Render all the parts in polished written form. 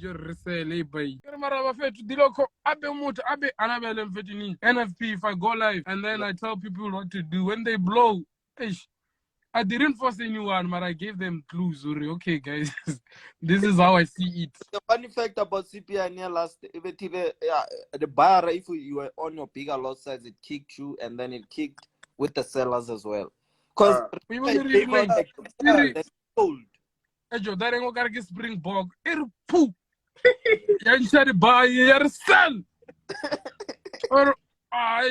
your resale bay. NFP if I go live and then I tell people what to do when they blow. I didn't force anyone, but I gave them clues. Okay, guys, this is how I see it. The funny fact about CPI near last, the buyer, if you were on your bigger lot size, it kicked you, and then it kicked with the sellers as well. Because we want to replay. Sold. Ejo, that ain't gonna get Springbok. Poo. You said buy, you sell. Or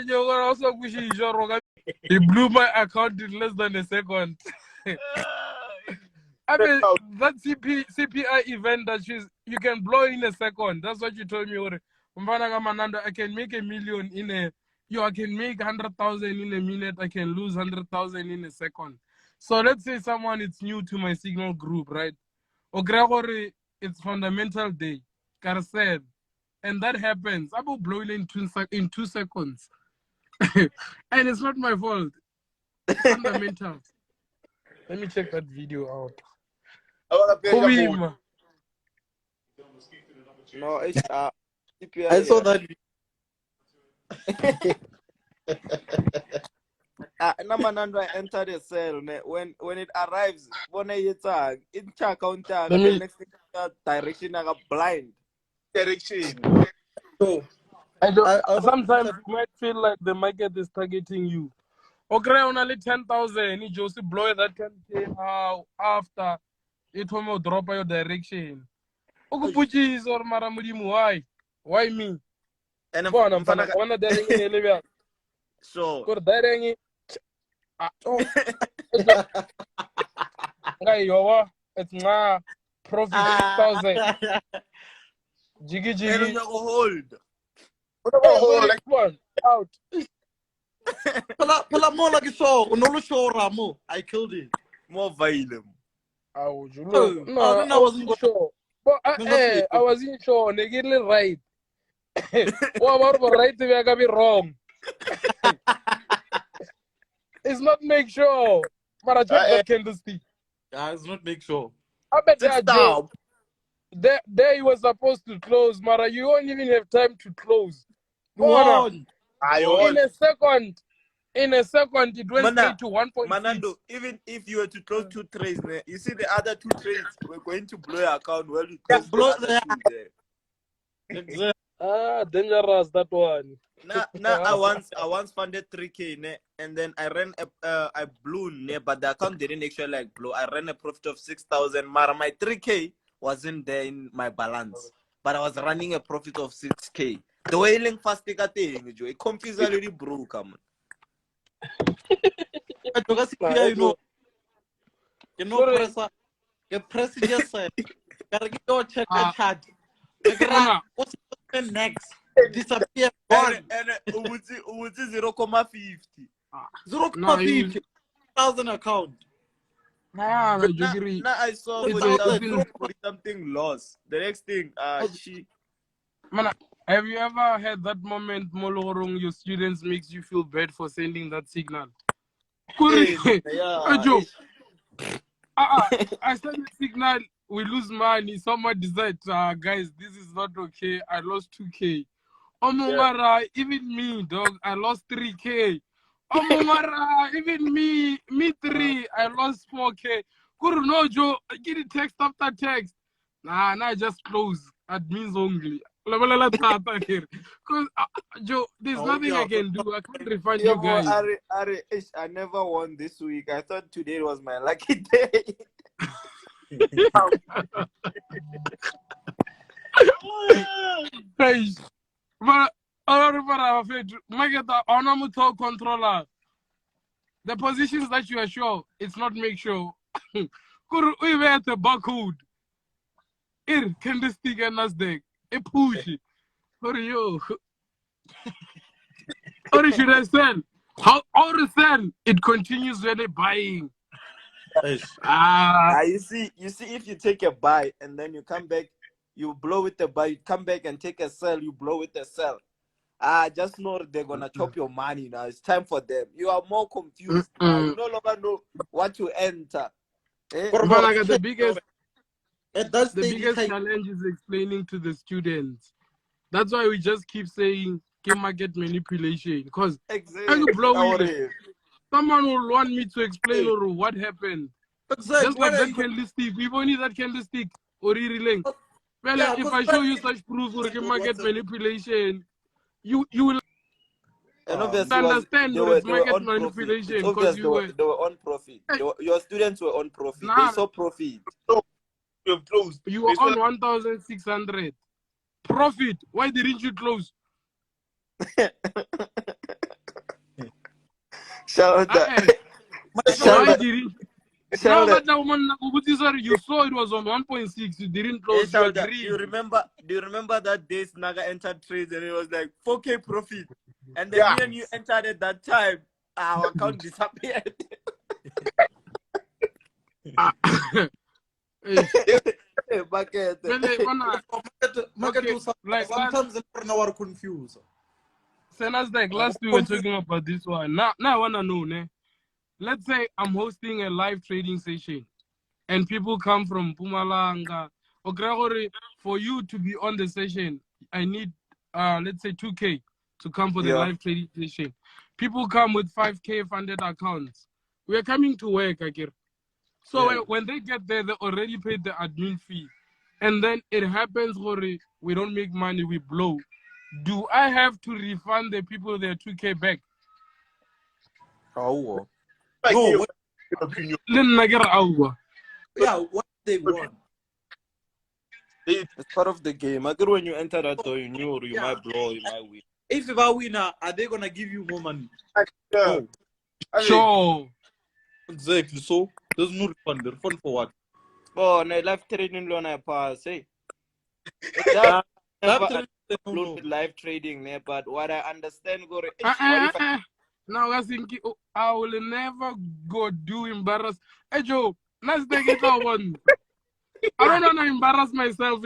you also wish he blew my account in less than a second. I mean, that CPI event that you can blow in a second. That's what you told me. Manando, I can make $1 million in a. I can make 100,000 in a minute. I can lose 100,000 in a second. So let's say someone is new to my signal group, right? Or Gregory, it's fundamental day. Carousel. And that happens. I will blow it in 2 seconds. And it's not my fault. Fundamental. Let me check that video out. No, it's CPI. I saw that. Manando, I enter the cell. When it arrives, when it's in check counter, the next thing direction I got blind. Direction. So sometimes you might feel like the market is targeting you. Okay, only 10,000. You just blow that 10K after it will drop your direction. Okay, Puchis or Maramudimu, why me? And I'm so good. It's my profit 6,000. Jiggy. Hold. One out. Pala more like a show. No show Ramo. I killed it. More violent. I wasn't sure. But I wasn't sure. They get it right. What about right to be wrong? It's not make sure. But I check that candlestick. It's not make sure. I bet that there you were supposed to close, Mara. You won't even have time to close. In a second, it went straight to 1.6. Manando, even if you were to close 2 trades, you see the other 2 trades, we're going to blow your account while you close the other 2 there. Dangerous that one. Now I once funded 3K, and then I ran I blew, but the account didn't actually blow. I ran a profit of 6,000. Mara, my 3K wasn't there in my balance, but I was running a profit of 6K. The wailing fast thing, it confused already broke, man. Press just said, gotta go check the chat. What's next? Disappear. And 0.50. 0.50. 1,000 account. Now I saw something lost. The next thing, have you ever had that moment, Molorong, your students makes you feel bad for sending that signal? I send a signal, we lose money. Someone decides, guys, this is not okay. I lost 2K. Mara, even me, dog, I lost 3K. Mara, even me 3, I lost 4K. No, Joe, get it text after text. Nah, I just close. Admins only. Because Joe, there's nothing I can do. I can't refund you guys. I never won this week. I thought today was my lucky day. But controller. The positions that you are sure, it's not make sure. Could we wear the barcode? Here, can this thing and Nasdaq? A push. Or you? Or should I sell? How or sell? It continues really buying. You see, if you take a buy and then you come back, you blow with the buy, you come back and take a sell, you blow with the sell. Just know they're gonna chop your money now. It's time for them. You are more confused. You no longer know what to enter. The biggest At that The stage, biggest challenge is explaining to the students. That's why we just keep saying game market manipulation. Because I could blow it. Someone will want me to explain or what happened. exactly. Just like that candlestick. We've only that candlestick or link. Well, Yeah, if I show you such proof for game market manipulation, you will And obviously, understand or it's they were market on profit. manipulation It's because obvious you were. they were on profit. Your students were on profit. Nah, They saw profit. you were on 1,600 profit. Why didn't you close? Shout out that. Why didn't? No, but now you saw it was on 1.6. You didn't close. You agreed. Do you remember that day Naga entered trades and it was like 4K profit? And then me and you entered at that time. Our account disappeared. Market like sometimes we're confused. Nasdaq, last we were talking about this one. Now I wanna know, ne? Let's say I'm hosting a live trading session and people come from Pumalanga. Okay, for you to be on the session, I need let's say 2K to come for the live trading session. People come with 5K funded accounts. We're coming to work, Akir. So when they get there, they already paid the admin fee. And then it happens where we don't make money, we blow. Do I have to refund the people their 2K back? Oh. No. Yeah, what they want. It's part of the game. I think when you enter that door, you knew you might blow, you might win. If you are winner, are they gonna give you more money? No. Sure. Exactly. So there's no refund. The refund for what? Oh, no, live trading loan I pass. Hey. Live trading, but what I understand, now I think I will never go do embarrass. Hey Joe, let's take it one. I don't want to embarrass myself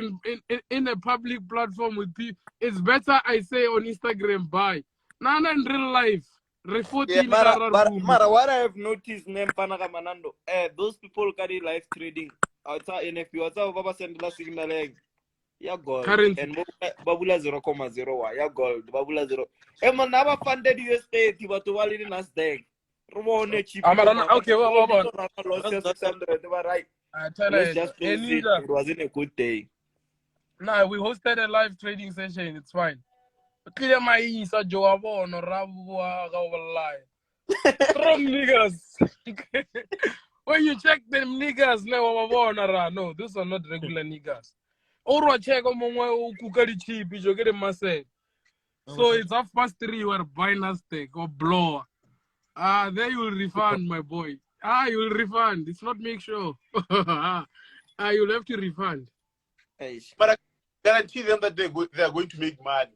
in a public platform with people. It's better I say on Instagram, bye. Now in real life. Mara, what I have noticed, Manando, those people carry live trading outside NFP, outside Baba Sendla signaling. Yeah, gold. Currency. And Babula 0.0. Yeah, gold. Babula 0. Emma never funded US state, but to Wally Nasdaq. Okay, well, right. Let's just close it. It wasn't a good day. Nah, we hosted a live trading session. It's fine. Clear my ears, Joe. Wrong niggas. When you check them niggas, no, those are not regular niggas. Or check on cheap, you get a massage. So it's 3:30, you are buying a steak or blower. There you will refund, my boy. You will refund. It's not make sure. You'll have to refund. But I guarantee them that they are going to make money.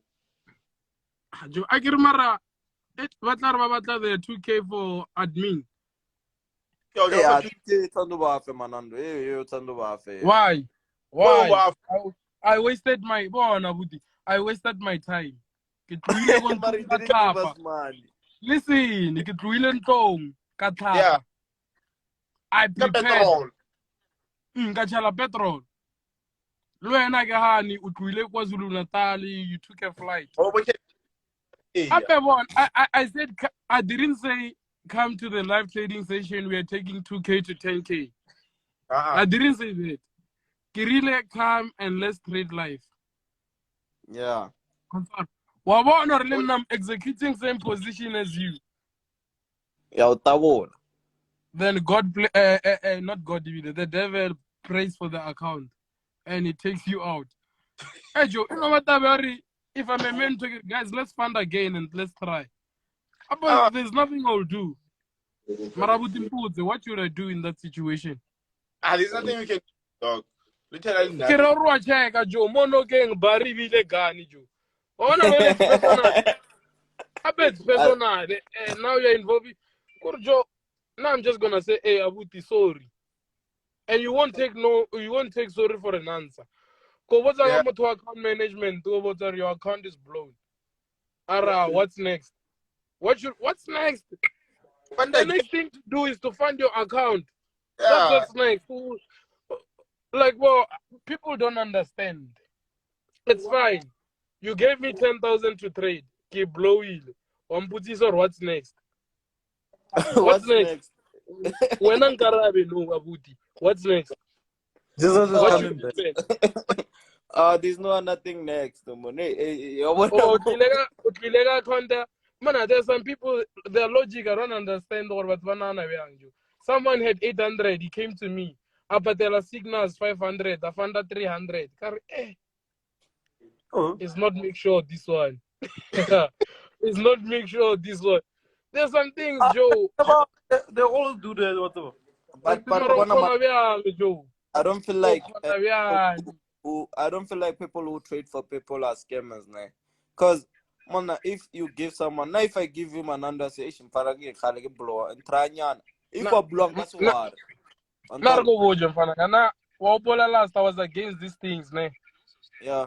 I get Mara. The 2K for admin. Why? I wasted my I wasted my time. Listen, Yeah. I prepared. Petrol. You took a flight. I said I didn't say come to the live trading session. We are taking 2K to 10K. I didn't say that. Kirile, come and let's trade live. Yeah. I'm executing same position as you. Yeah, then God, not God, the devil prays for the account and it takes you out. Hey, Joe, you know what, if I'm a mentor, guys, let's fund again and let's try. But there's nothing I'll do. What should I do in that situation? There's nothing we can do, dog. Literally nothing. Joe, mono gang, Barry, Ville, Gani, Joe. Oh, no, I bet personal. Now you're involved. Joe, now I'm just gonna say, hey, Abuti, sorry. And you won't take sorry for an answer. Because what's to account management? Your account is blown. What's next? What's next? The next thing to do is to fund your account. That's what's next. Like, well, people don't understand. It's fine. You gave me 10,000 to trade. Keep blowing. Or what's next? What's What's next? next? When Ankarabe no Abuti. What's next? Jesus is What Oh, should coming back. happen? there's nothing next. No more. What Oh, about- Kilega Konda. Man, there's some people, their logic, I don't understand or what banana behind you. Someone had 800, he came to me. Apatela signals 500, I found 300. Oh. It's not make sure this one. It's not make sure this one. There's some things, Joe. They all do that, whatever. but Maro one of my, khona bjang, Joe. I don't feel O like khona bjang. I don't feel like people who trade for people are scammers, nah. Cause man, if you give someone, now if I give you Mananda say, "Paragi khalegi blow and tranya," if Na- I blow, that's na- what. Nargo bojo mfana. Na wapola last I was against these things, ne. Yeah.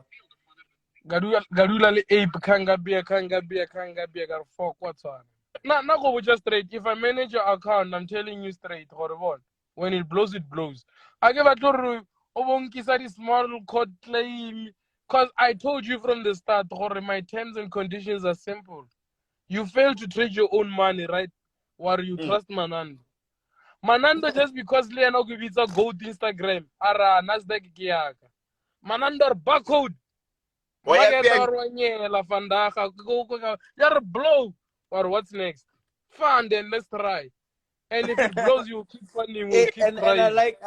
Gadula le ape kanga bia gar fuck what's on. Na go just straight. If I manage your account, I'm telling you straight, horrible. When it blows, it blows. I give a tour of small court claim. Because I told you from the start, my terms and conditions are simple. You fail to trade your own money, right? Or you trust Manando. Manando just because Leonardo gives a gold Instagram, ara Nasdaq kiaka. Manando barcode. Market or la fandaga. You're blow. Or what's next? Fun, then let's try. And if it blows, you keep funding, we'll keep And trying. I like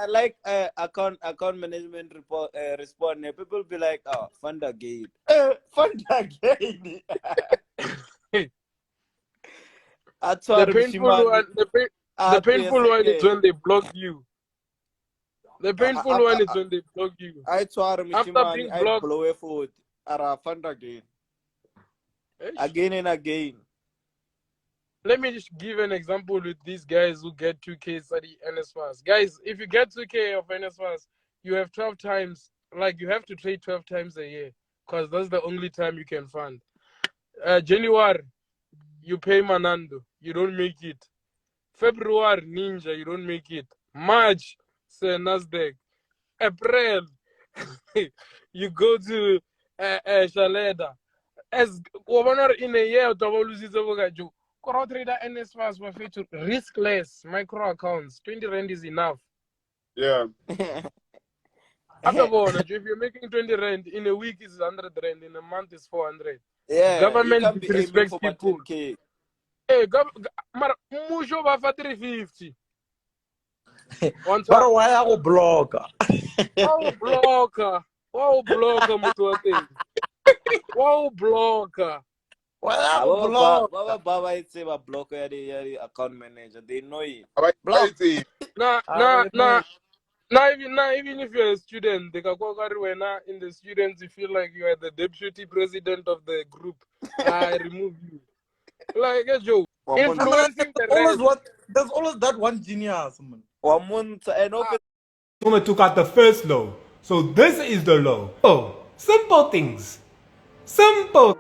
account management report respond. People be like, oh, fund again. Fund again. The painful one is when they block you. The painful one is when they block you. After being I blocked, blow a foot. Fund again. Again and again. let me just give an example with these guys who get 2K study NSFAS. Guys, if you get 2K of NSFAS, you have 12 times, like you have to trade 12 times a year because that's the only time you can fund. January, you pay Manando, you don't make it. February, Ninja, you don't make it. March, say Nasdaq. April, you go to Shaleda. As governor in a year, Corporate trader NSFAS were featured riskless micro accounts. 20 rand is enough. Yeah. If you're making 20 rand in a week, is 100 rand. In a month, is 400. Yeah, Government you can't be aiming disrespects for people. 10K. Hey, Musho ba fa 350. But why are you blocker? Wow, blocker. Wow, blocker, Mutuate. Wow, blocker. Why are you blocker? Baba it's a blocker the account manager. They know it. Block. Now, even if you're a student, they can go in the students, you feel like you are the deputy president of the group. I remove you. Like a joke. Influencing the rest. There's always that one genius, man. Woman took out the first low. So this is the low. Oh, simple things. Simple.